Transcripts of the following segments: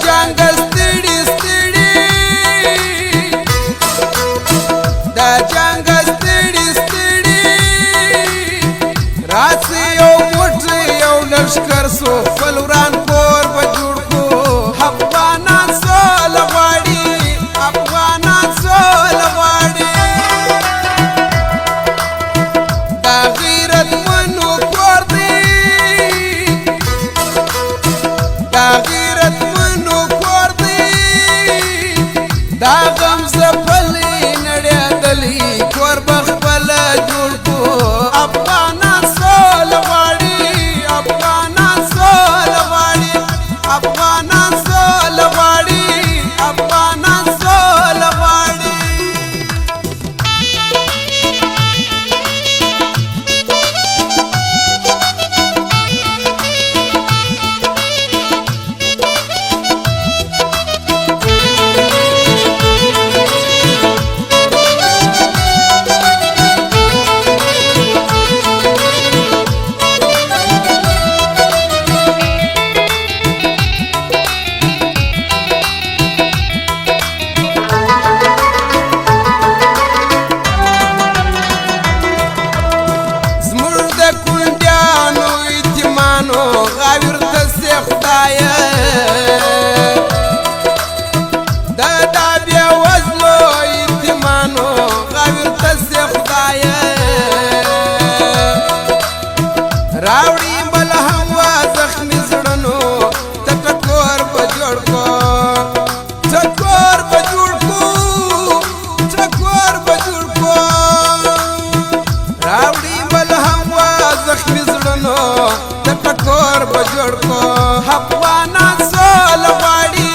जंग ستړي ستړي د جنگ ستړي ستړي راسي یو موټ یو لشکر سو فلوران کور به جوړ کو افغانان سول غواړي افغانان سول غواړي دا غیرت منو کور دی دا غیرت منو کور دی دا غم زپلی نړیدلی کور بخبل جوړ کو افغانان سول غواړي افغانان سول غواړي افغانان سول غواړي افغانان سول غواړي راوړي بل هوا زخمي زړونو ته ټکور په جوړ کو ټکور په جوړ کو ټکور په جوړ کو راوړي بل هوا زخمي زړونو ته ټکور په جوړ کو افغانان سول غواړي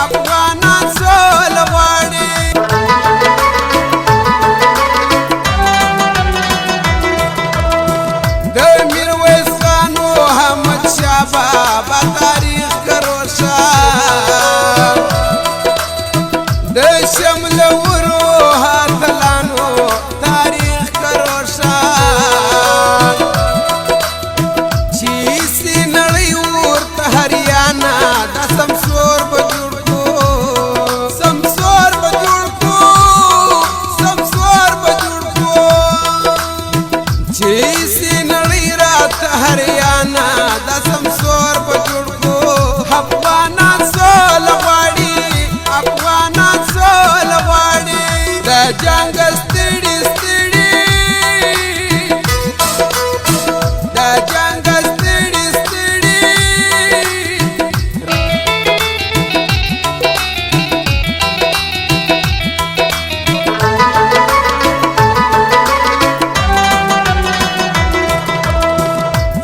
افغانان سول غواړي بابا تاریخ کروشا د شمل ورو هاتلانو تاریخ کروشا چیسی نړۍ ورته هریانا د سمسور به جوړ کو سمسور به جوړ کو سمسور به جوړ کو چیسی نړۍ راته هریانا د سمسور په جوړ کو افغانان سول غواړي افغانان سول غواړي د جنگ ستړي ستړي د جنگ ستړي ستړي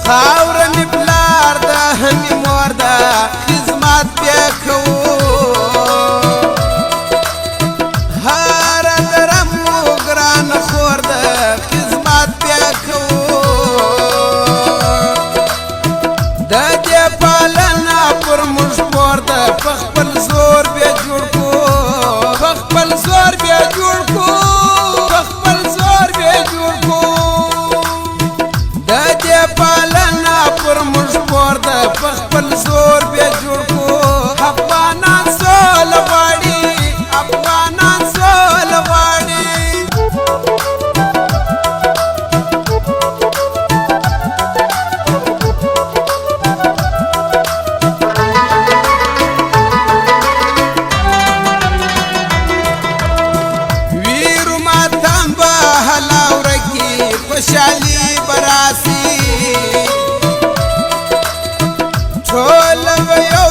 خاور می پلار د همی مور د خدمت بیا کوو هر درم ګران خور د خدمت بیا کوو د دې پالنا پر موږ مور د خپل زور بیا جوړ کو خپل زور بیا جوړ کو خپل زور بیا جوړ کو د دې پالنا پر موږ مور د خپل زور بیا جوړ کو افغانان سول غواړي افغانان سول غواړي ویرو ماتم به هلاورکی خوشالي براسي ټول یو